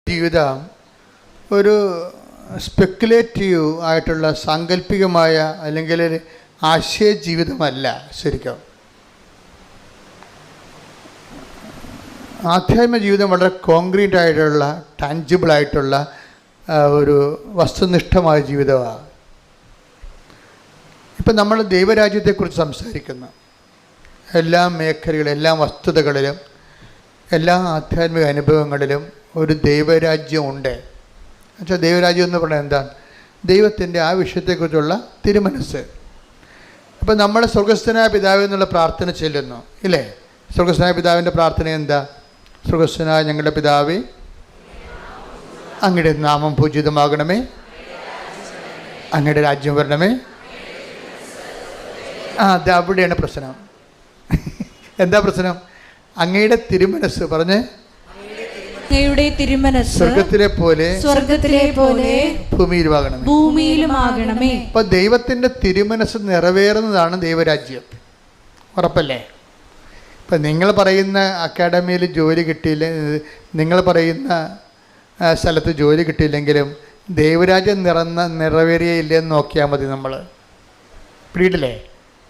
ജീവിതം ഒരു സ്പെക്കുലേറ്റീവ് ആയിട്ടുള്ള സാങ്കല്പികമായ അല്ലെങ്കിൽ ആശയ ജീവിതമല്ല. ശരിക്കും ആധ്യാത്മിക ജീവിതം വളരെ കോൺക്രീറ്റ് ആയിട്ടുള്ള ടാഞ്ചിബിളായിട്ടുള്ള ഒരു വസ്തുനിഷ്ഠമായ ജീവിതമാണ്. ഇപ്പം നമ്മൾ ദൈവരാജ്യത്തെക്കുറിച്ച് സംസാരിക്കുന്നു. എല്ലാ മേഖലകളിലും, എല്ലാ വസ്തുതകളിലും, എല്ലാ ആധ്യാത്മിക അനുഭവങ്ങളിലും ഒരു ദൈവരാജ്യമുണ്ട്. എന്നുവെച്ചാൽ ദൈവരാജ്യം എന്ന് പറയുന്നത് എന്താണ്? ദൈവത്തിൻ്റെ ആ വിഷയത്തെക്കുറിച്ചുള്ള തിരുമനസ്സ്. ഇപ്പം നമ്മൾ സ്വർഗസ്ഥനായ പിതാവ് എന്നുള്ള പ്രാർത്ഥന ചെല്ലുന്നു, ഇല്ലേ? സ്വർഗസ്ഥനായ പിതാവിൻ്റെ പ്രാർത്ഥന എന്താ? സ്വർഗസ്ഥനായ ഞങ്ങളുടെ പിതാവേ, അങ്ങയുടെ നാമം പൂജിതമാകണമേ, അങ്ങയുടെ രാജ്യം വരണമേ. അത് അവിടെയാണ് പ്രശ്നം. എന്താ പ്രശ്നം? അങ്ങയുടെ തിരുമനസ്സ് പറഞ്ഞ് സ്വർഗത്തിലെ പോലെ ഭൂമിയിലുമാകണമേ. അപ്പൊ ദൈവത്തിന്റെ തിരുമനസ്സ് നിറവേറുന്നതാണ് ദൈവരാജ്യം. ഉറപ്പല്ലേ? ഇപ്പം നിങ്ങൾ പറയുന്ന അക്കാഡമിയിൽ ജോലി കിട്ടിയില്ല, നിങ്ങൾ പറയുന്ന സ്ഥലത്ത് ജോലി കിട്ടിയില്ലെങ്കിലും ദൈവരാജ്യം നിറവേറിയില്ലെന്ന് നോക്കിയാൽ മതി. നമ്മൾ പിടിയിട്ടില്ലേ?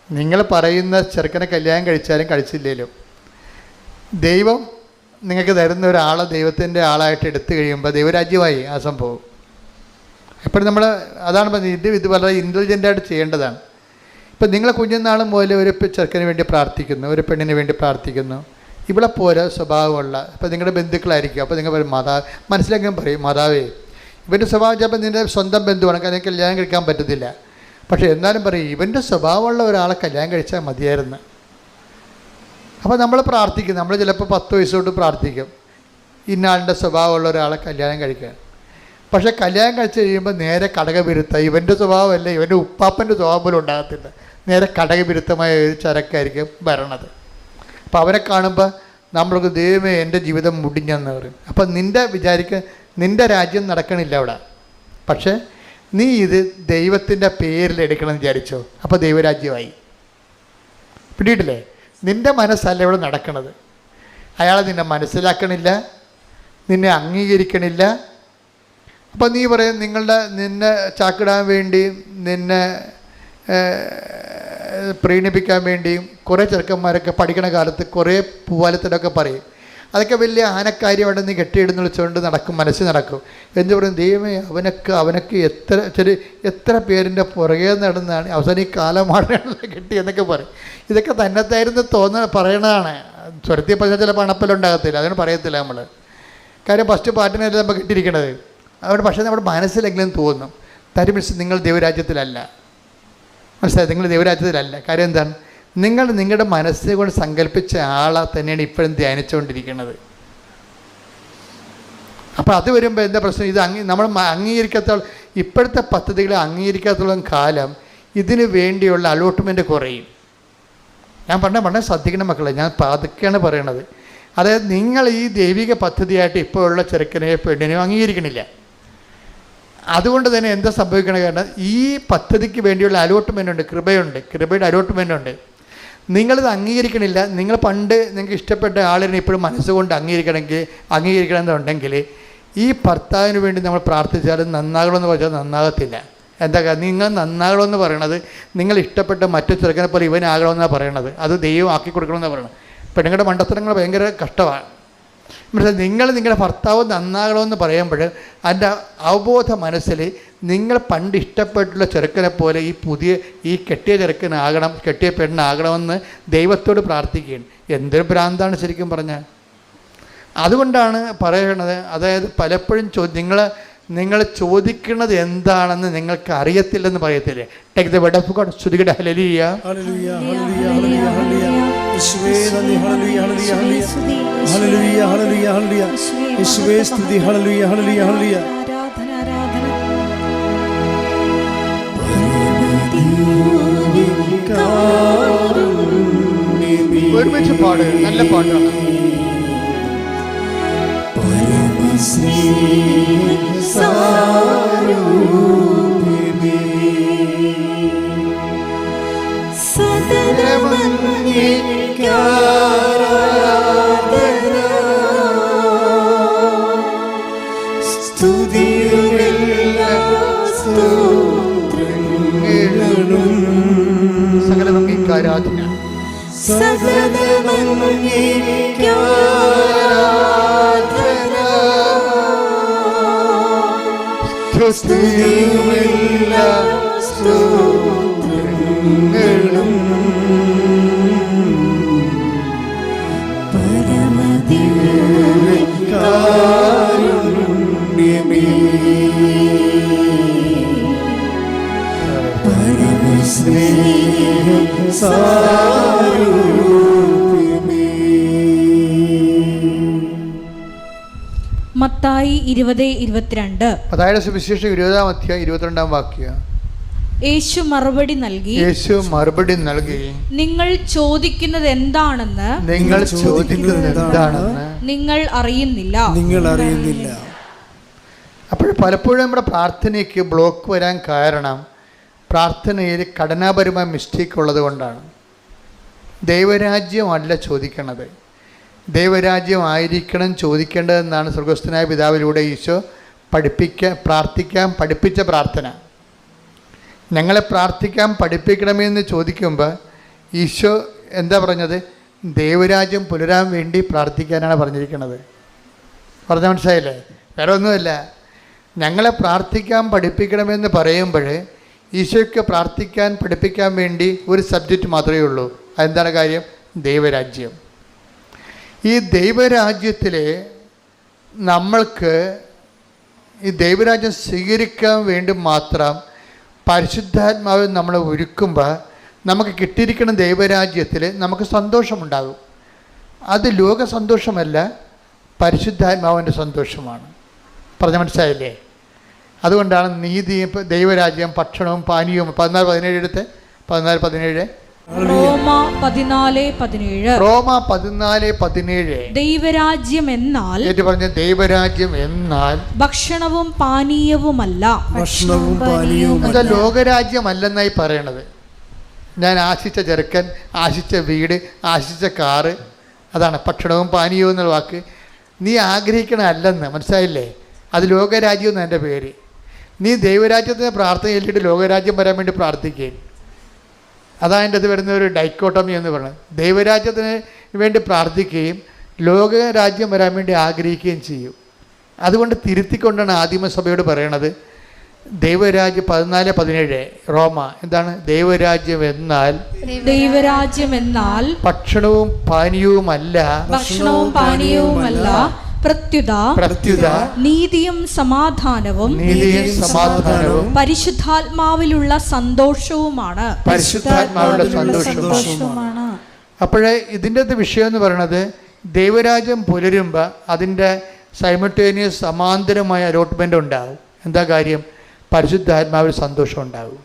നിങ്ങൾ പറയുന്ന ചെറുക്കനെ കല്യാണം കഴിച്ചാലും കഴിച്ചില്ലേലും ദൈവം നിങ്ങൾക്ക് തരുന്ന ഒരാളെ ദൈവത്തിൻ്റെ ആളായിട്ട് എടുത്തു കഴിയുമ്പോൾ ദൈവരാജ്യമായി ആ സംഭവം. എപ്പോഴും നമ്മൾ അതാണ് പറഞ്ഞത്, ഇത് വളരെ ഇൻ്റലിജൻ്റായിട്ട് ചെയ്യേണ്ടതാണ്. ഇപ്പം നിങ്ങൾ കുഞ്ഞുനാൾ മുതൽ ഒരു ചെറുക്കന് വേണ്ടി പ്രാർത്ഥിക്കുന്നു, ഒരു പെണ്ണിന് വേണ്ടി പ്രാർത്ഥിക്കുന്നു. ഇവിടെ പോലെ സ്വഭാവമുള്ള ഇപ്പം നിങ്ങളുടെ ബന്ധുക്കളായിരിക്കും. അപ്പോൾ നിങ്ങൾ പറയും മനസ്സിലാക്കാൻ പറയും, മാതാവേ ഇവൻ്റെ സ്വഭാവം ചിലപ്പോൾ നിൻ്റെ സ്വന്തം ബന്ധുവാണ്, കാരണം കല്യാണം കഴിക്കാൻ പറ്റത്തില്ല. പക്ഷേ എന്നാലും പറയും ഇവൻ്റെ സ്വഭാവമുള്ള ഒരാളെ കല്യാണം കഴിച്ചാൽ മതിയായിരുന്നു. അപ്പോൾ നമ്മൾ പ്രാർത്ഥിക്കും. നമ്മൾ ചിലപ്പോൾ 10 വയസ്സോട്ട് പ്രാർത്ഥിക്കും ഇന്നാളിൻ്റെ സ്വഭാവമുള്ള ഒരാളെ കല്യാണം കഴിക്കാൻ. പക്ഷേ കല്യാണം കഴിച്ച് കഴിയുമ്പോൾ നേരെ കടകവിരുദ്ധ, ഇവൻ്റെ സ്വഭാവമല്ല, ഇവൻ്റെ ഉപ്പാപ്പൻ്റെ സ്വഭാവം പോലും ഉണ്ടാകത്തില്ല. നേരെ കടകവിരുദ്ധമായ ഒരു ചരക്കായിരിക്കും വരണത്. അപ്പോൾ അവരെ കാണുമ്പോൾ നമ്മൾക്ക് ദൈവമേ എൻ്റെ ജീവിതം മുടിഞ്ഞെന്ന് പറയും. അപ്പം നിൻ്റെ രാജ്യം നടക്കണില്ല അവിടെ. പക്ഷേ നീ ഇത് ദൈവത്തിൻ്റെ പേരിൽ എടുക്കണമെന്ന് വിചാരിച്ചോ, അപ്പോൾ ദൈവരാജ്യമായി. പിടിയിട്ടില്ലേ? നിൻ്റെ മനസ്സല്ല ഇവിടെ നടക്കണത്. അയാളെ നിന്നെ മനസ്സിലാക്കണില്ല, നിന്നെ അംഗീകരിക്കണില്ല. അപ്പോൾ നീ പറയും നിന്നെ ചാക്കിടാൻ വേണ്ടിയും നിന്നെ പ്രീണിപ്പിക്കാൻ വേണ്ടിയും കുറേ ചെറുക്കന്മാരൊക്കെ പഠിക്കണ കാലത്ത് കുറേ പൂവാലത്തിലൊക്കെ പറയും. അതൊക്കെ വലിയ ആനക്കാര്യമായിട്ട് നീ കെട്ടിയിടുന്ന് വിളിച്ചുകൊണ്ട് നടക്കും, മനസ്സിൽ നടക്കും. എന്ന് പറയും ദൈവമേ അവനക്ക് എത്ര പേരിൻ്റെ പുറകെ നടന്നാണ് അവസാനം ഈ കാലമാടകളെ കെട്ടി എന്നൊക്കെ പറയും. ഇതൊക്കെ തന്നെത്തായിരുന്നു പറയണതാണ്. സ്വരത്തിൽ പറഞ്ഞാൽ ചിലപ്പോൾ അണപ്പലുണ്ടാകത്തില്ല, അതിന് പറയത്തില്ല നമ്മൾ. കാര്യം ഫസ്റ്റ് പാട്ടിനല്ല നമ്മൾ കെട്ടിയിരിക്കണത്. അവിടെ പക്ഷേ നമ്മുടെ മനസ്സിലെങ്കിലും തോന്നും തരുമിസ് നിങ്ങൾ ദൈവരാജ്യത്തിലല്ല. മനസ്സിലായി? നിങ്ങൾ ദൈവരാജ്യത്തിലല്ല. കാര്യം എന്താണ്? നിങ്ങൾ നിങ്ങളുടെ മനസ്സിനെ കൊണ്ട് സങ്കല്പിച്ച ആളെ തന്നെയാണ് ഇപ്പോഴും ധ്യാനിച്ചുകൊണ്ടിരിക്കുന്നത്. അപ്പോൾ അത് വരുമ്പോൾ എന്താ പ്രശ്നം? ഇത് നമ്മൾ അംഗീകരിക്കാത്തോളം, ഇപ്പോഴത്തെ പദ്ധതികളെ അംഗീകരിക്കാത്തോളം കാലം ഇതിന് വേണ്ടിയുള്ള അലോട്ട്മെൻറ്റ് കുറയും. ഞാൻ വളരെ ശ്രദ്ധിക്കണം മക്കളെ, ഞാൻ പതുക്കെയാണ് പറയണത്. അതായത് നിങ്ങൾ ഈ ദൈവിക പദ്ധതിയായിട്ട് ഇപ്പോഴുള്ള ചെറുക്കനെയോ പെണ്ണിനെയോ അംഗീകരിക്കണില്ല. അതുകൊണ്ട് തന്നെ എന്താ സംഭവിക്കണ? കാരണം ഈ പദ്ധതിക്ക് വേണ്ടിയുള്ള അലോട്ട്മെൻ്റ് ഉണ്ട്, കൃപയുടെ അലോട്ട്മെൻ്റ് ഉണ്ട്. നിങ്ങളിത് അംഗീകരിക്കണില്ല. നിങ്ങൾ പണ്ട് നിങ്ങൾക്ക് ഇഷ്ടപ്പെട്ട ആളിനെ ഇപ്പോഴും മനസ്സുകൊണ്ട് അംഗീകരിക്കണമെന്നുണ്ടെങ്കിൽ ഈ ഭർത്താവിന് വേണ്ടി നമ്മൾ പ്രാർത്ഥിച്ചാലും നന്നാകണമെന്ന് പറഞ്ഞാൽ നന്നാകത്തില്ല. എന്താ? നിങ്ങൾ നന്നാകണമെന്ന് പറയണത് നിങ്ങൾ ഇഷ്ടപ്പെട്ട മറ്റു ചെറുക്കനെ പോലെ ഇവനാകണമെന്നാണ് പറയണത്. അത് ദൈവം ആക്കി കൊടുക്കണമെന്നാണ് പറയണത്. പെണ്ണുങ്ങളുടെ മണ്ടത്തരങ്ങൾ ഭയങ്കര കഷ്ടമാണ്. നിങ്ങളുടെ ഭർത്താവ് നന്നാകണമെന്ന് പറയുമ്പോൾ അതിൻ്റെ അവബോധ മനസ്സിൽ നിങ്ങൾ പണ്ട് ഇഷ്ടപ്പെട്ടുള്ള ചെറുക്കനെ പോലെ ഈ കെട്ടിയ ചെറുക്കനാകണം, കെട്ടിയ പെണ്ണാകണമെന്ന് ദൈവത്തോട് പ്രാർത്ഥിക്കുകയാണ്. എന്തൊരു ഭ്രാന്താണ് ശരിക്കും പറഞ്ഞാൽ. അതുകൊണ്ടാണ് പറയണത്, അതായത് പലപ്പോഴും നിങ്ങൾ ചോദിക്കുന്നത് എന്താണെന്ന് നിങ്ങൾക്ക് അറിയത്തില്ലെന്ന് പറയത്തില്ലേ? Take the word of God. സ്തുതിക്കട്ടെ. Hallelujah, hallelujah, hallelujah, hallelujah, hallelujah. യേശുവേ നന്ദി. Hallelujah, hallelujah, hallelujah, hallelujah, hallelujah, hallelujah. യേശുവേ സ്തുതി. Hallelujah, hallelujah, hallelujah. ഒരുമിച്ച് പാട്, നല്ല പാട്ടാണ്. സകലം ആരാധന സ്തുതിയും മത്തായി 20:22. മത്തായിയുടെ സുവിശേഷം 20-ാം അധ്യായം 22-ാം വാക്യം. യേശു മറുപടി നൽകി, നിങ്ങൾ ചോദിക്കുന്നത് എന്താണെന്ന് നിങ്ങൾ അറിയുന്നില്ല. അപ്പോൾ പലപ്പോഴും നമ്മുടെ പ്രാർത്ഥനയ്ക്ക് ബ്ലോക്ക് വരാൻ കാരണം പ്രാർത്ഥനയിൽ ഘടനാപരമായ മിസ്റ്റേക്ക് ഉള്ളത് കൊണ്ടാണ്. ദൈവരാജ്യമല്ല ചോദിക്കണത്, ദൈവരാജ്യമായിരിക്കണം ചോദിക്കേണ്ടതെന്നാണ് സ്വർഗസ്ഥനായ പിതാവിലൂടെ ഈശോ പ്രാർത്ഥിക്കാൻ പഠിപ്പിച്ച പ്രാർത്ഥന. ഞങ്ങളെ പ്രാർത്ഥിക്കാൻ പഠിപ്പിക്കണമെന്ന് ചോദിക്കുമ്പോൾ ഈശോ എന്താ പറഞ്ഞത്? ദൈവരാജ്യം പുലരാൻ വേണ്ടി പ്രാർത്ഥിക്കാനാണ് പറഞ്ഞിരിക്കുന്നത്. പറഞ്ഞ മനസ്സിലായില്ലേ? വേറെ ഒന്നുമല്ല. ഞങ്ങളെ പ്രാർത്ഥിക്കാൻ പഠിപ്പിക്കണമെന്ന് പറയുമ്പോൾ ഈശോയ്ക്ക് പ്രാർത്ഥിക്കാൻ പഠിപ്പിക്കാൻ വേണ്ടി ഒരു സബ്ജക്റ്റ് മാത്രമേ ഉള്ളൂ. അതെന്താണ് കാര്യം? ദൈവരാജ്യം. ഈ ദൈവരാജ്യത്തിൽ നമ്മൾക്ക് ഈ ദൈവരാജ്യം സ്വീകരിക്കാൻ വേണ്ടി മാത്രം പരിശുദ്ധാത്മാവ് നമ്മളെ ഒരുക്കുമ്പോൾ നമുക്ക് കിട്ടിയിരിക്കുന്ന ദൈവരാജ്യത്തിൽ നമുക്ക് സന്തോഷമുണ്ടാകും. അത് ലോക സന്തോഷമല്ല, പരിശുദ്ധാത്മാവിൻ്റെ സന്തോഷമാണ്. പറഞ്ഞ മനസ്സിലായില്ലേ? അതുകൊണ്ടാണ് നീതി, ദൈവരാജ്യം, ഭക്ഷണവും പാനീയവും 14-17 എടുത്ത് 14-17 റോമ 14:17 ദൈവരാജ്യം എന്നാൽ ദൈവരാജ്യം എന്നാൽ ഭക്ഷണവും പാനീയവുമല്ല. എന്താ ലോകരാജ്യമല്ലെന്നായി പറയണത്? ഞാൻ ആശിച്ച ചെറുക്കൻ, ആശിച്ച വീട്, ആശിച്ച കാറ്, അതാണ് ഭക്ഷണവും പാനീയവും എന്നുള്ള വാക്ക്. നീ ആഗ്രഹിക്കണമല്ലെന്ന് മനസ്സിലായില്ലേ? അത് ലോകരാജ്യം എന്ന് എൻ്റെ പേര്. നീ ദൈവരാജ്യത്തിന് പ്രാർത്ഥന ചൊല്ലിയിട്ട് ലോകരാജ്യം വരാൻ വേണ്ടി പ്രാർത്ഥിക്കുകയും, അതാണ് എൻ്റെ അത് വരുന്ന ഒരു ഡൈക്കോട്ടമി എന്ന് പറയുന്നത്. ദൈവരാജ്യത്തിന് വേണ്ടി പ്രാർത്ഥിക്കുകയും ലോകരാജ്യം വരാൻ വേണ്ടി ആഗ്രഹിക്കുകയും ചെയ്യും. അതുകൊണ്ട് തിരുത്തിക്കൊണ്ടാണ് ആദിമസഭയോട് പറയണത് ദൈവരാജ്യം 14-17 റോമ എന്താണ്? ദൈവരാജ്യം എന്നാൽ ഭക്ഷണവും പാനീയവുമല്ല പ്രത്യുത നീതിയും സമാധാനവും പരിശുദ്ധാത്മാവിലുള്ള സന്തോഷവുമാണ്. അപ്പോഴേ ഇതിൻ്റെ വിഷയം എന്ന് പറയുന്നത് ദൈവരാജ്യം പുലരുമ്പോൾ അതിൻ്റെ സൈമൾട്ടേനിയസ് സമാന്തരമായ അലോട്ട്മെൻ്റ് ഉണ്ടാകും. എന്താ കാര്യം? പരിശുദ്ധാത്മാവിൽ സന്തോഷം ഉണ്ടാകും.